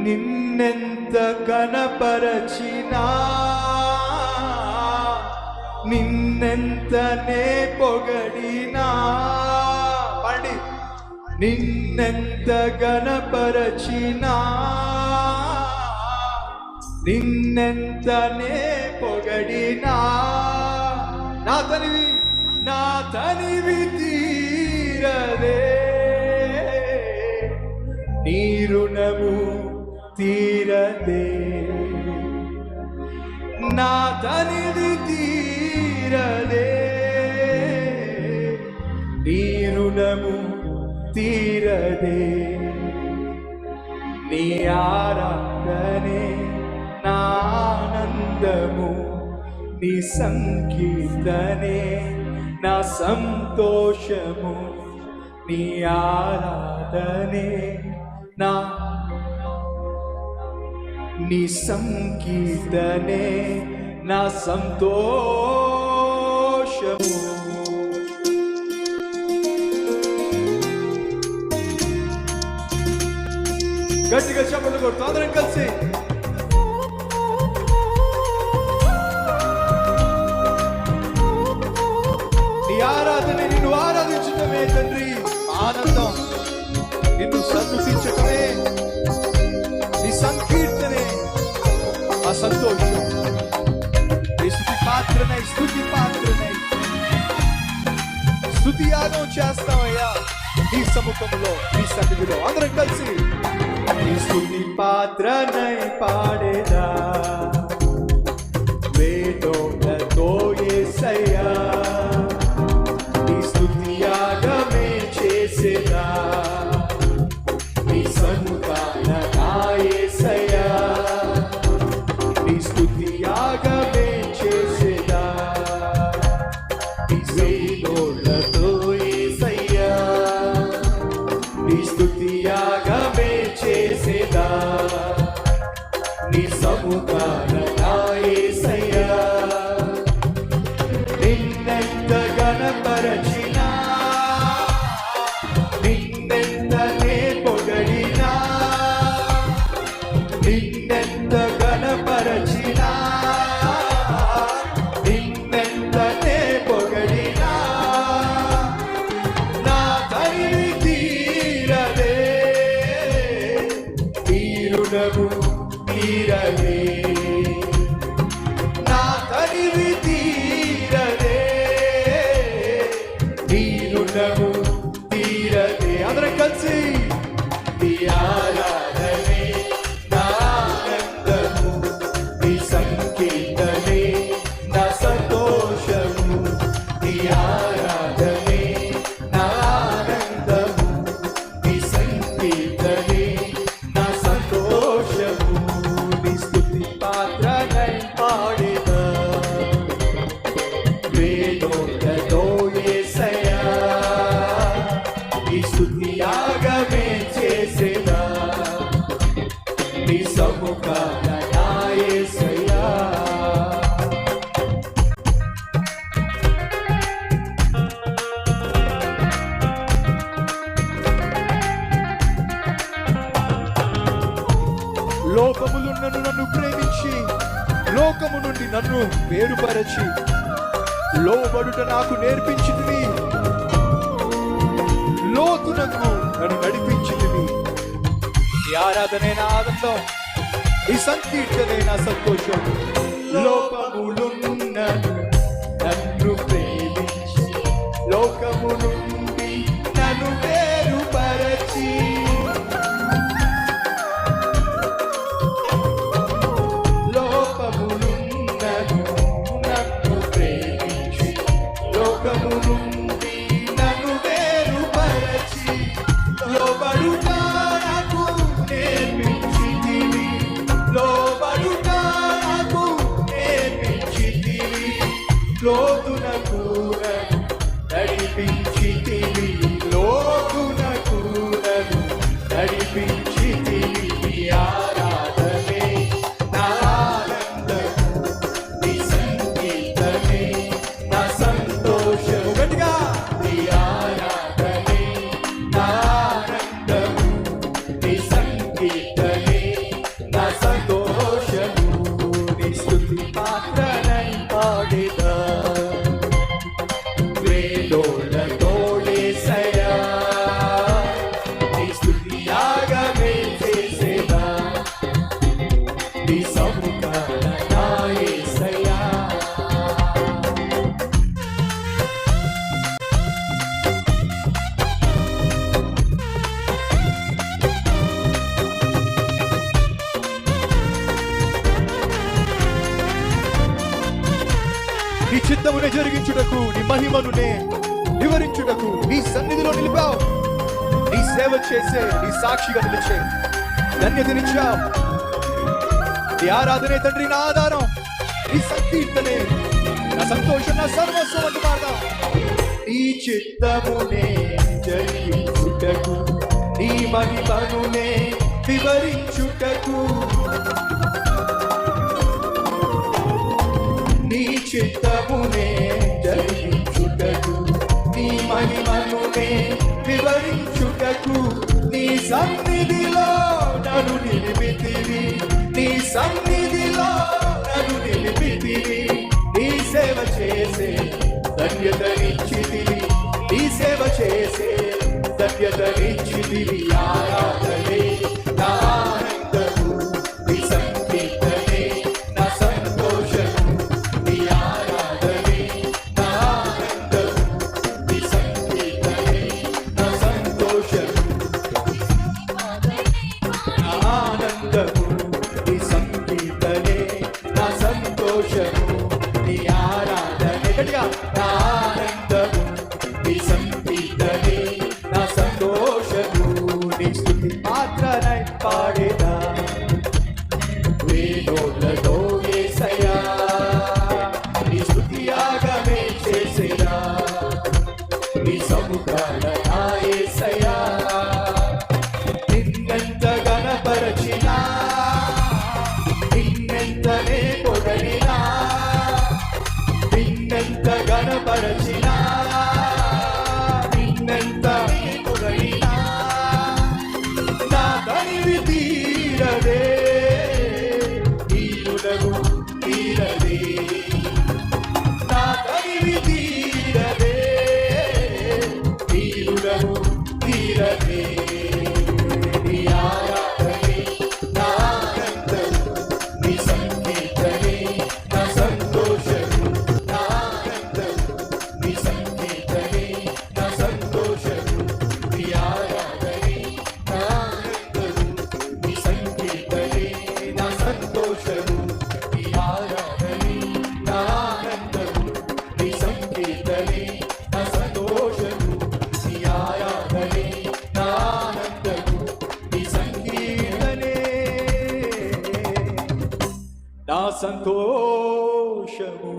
నిన్నెంత కనపరచినా నిన్నెంతనే పొగడినా పండి నిన్నెంత గణపరచినా నిన్నెంతనే పొగడినా నా తనివి తీరదే నీ రుణము తీరదే నా తనివి తీరదే నీ రుణము తీరదే నీ ఆరాధనే నా ఆనందము నీ సంకీర్తనే నా సంతోషము నీ ఆరాధనే నా నీ సంకీర్తనే నా సంతోషము. గట్టిగా చెప్పలు కొడుతూ అందరం కలిసి నీ ఆరాధన నిన్ను ఆరాధించటమే తండ్రి ఆనందం, నిన్ను సంతోషించటమే నీ సంకీర్తనే ఆ సంతోషం. స్తుతి పాత్రనై స్తుతి యాగం చేస్తామయ్యా నీ సముఖంలో నీ సన్నిధిలో అందరం కలిసి నీ స్తుతి పాత్రనై పాడేదా వేదోలతో యేసయ్యా నీ స్తుతి యాగమే చేసేదా నీ సన్నిధాన నా యేసయ్యా నీ స్తుతి యాగమే చేసేదా నీ వేదోలతో యేసయ్యా నీ స్తుతి యాగమే చేసేదా నీ సముఖాన నా యేసయ్యా నిన్నెంత గణపరచినా నిన్నెంతనే పొగడినా నిన్నెంత గణపరచినా నిన్నెంతనే పొగడినా నా తనివి తీరదే నీ రుణము తీరదే నా తనివి తీరదే నీ రుణము తీరదే అందరం కలిసి నీ ఆరాధనే నా ఆనందము నీ సంకీర్తనే నా సంతోషము నీ ఆరాధనే నా ఆనందము నీ సంకీర్తనే నా సంతోషము నీ స్తుతి పాత్రనై పాడేదా వేదోలతో యేసయ్యా నీ స్తుతి యాగమే చేసేదా నీ సముఖాన నా యేసయ్యా. లోకములున్నను నన్ను ప్రేమించి లోకము నుండి నన్ను వేరుపరచి లోబడుట నాకు నేర్పించితివి లోతునకు నన్ను నడిపించితివి. ఈ ఆరాధనే నా ఆనందం, ఈ సంకీర్తనే నా సంతోషం. లోకములున్నను నన్ను ప్రేమించి లోకము నుండి నన్ను వేరుపరచి లోకములున్నను నన్ను ప్రేమించి లోకము నుండి నన్ను వేరుపరచి లోబడుట నాకు నేర్పించితివి లోబడుట నాకు నేర్పించితివి లోతునకు నన్ను నడిపించితివి నీ చిత్తమునే జరిగించుటకు, నీ మహిమనునే వివరించుటకు నీ సన్నిధిలో నిలిపావు. నీ సేవ చేసే, నీ సాక్షిగా నిలిచే ధన్యతనిచ్చావు. నీ ఆరాధనే తండ్రి నా ఆధారం, నీ సంకీర్తనే నా సంతోషం, నా సర్వస్వం అంటూ పాడదాం. నీ చిత్తమునే జరిగించుటకు, నీ మహిమనునే వివరించుటకు, నీ చిత్తమునే జరిగించుటకు, నీ మహిమనునే వివరించుటకు, నీ సన్నిధిలో నన్ను నిలిపితివి, నీ సన్నిధిలో నన్ను నిలిపితివి. నీ సేవ చేసే ధన్యతనిచ్చితివి, నీ సేవ చేసే ధన్యతనిచ్చితివి. ఆరాధనే నా ఆనందము, నీ సంకీర్తనే నా సంతోషము. నీ ఆరాధనే నా ఆనందము, నీ సంకీర్తనే నా సంతోషము. నా ఆనందము, నీ సంకీర్తనే నా సంతోషము. నీ ఆరాధనే గట్టిగా, నా ఆనందము, నీ సంకీర్తనే నా సంతోషము. నీ స్తుతి పాత్రనై పాడేదా వేణోళ్లతో యేసయ్యా, నీ స్తుతి యాగమే చేసేదా నీ సముఖాన నా యేసయ్యా. నిన్నెంత గణపరచినా, నిన్నెంతనే పొగడినా, నిన్నెంత గణపరచినా, నిన్నెంతనే పొగడినా, నా తనివి తీరదే, తీరులకు తీరదే, నా తనివి తీరదే, తీరులకు తీరదే. నీ ఆరాధనే నా ఆనందము, నీ సంకీర్తనే నా సంతోషము. నా ఆనందము, నీ సంకీర్తనే నా సంతోషము. నీ ఆరాధనే నా ఆనందము, నీ సంకీర్తనే నా సంతోషము. నీ ఆరాధనే నా ఆనందము, నీ సంకీర్తనే నా సంతోషము. నీ ఆరాధనే నా ఆనందము, నీ సంకీర్తనే నా సంతోషము.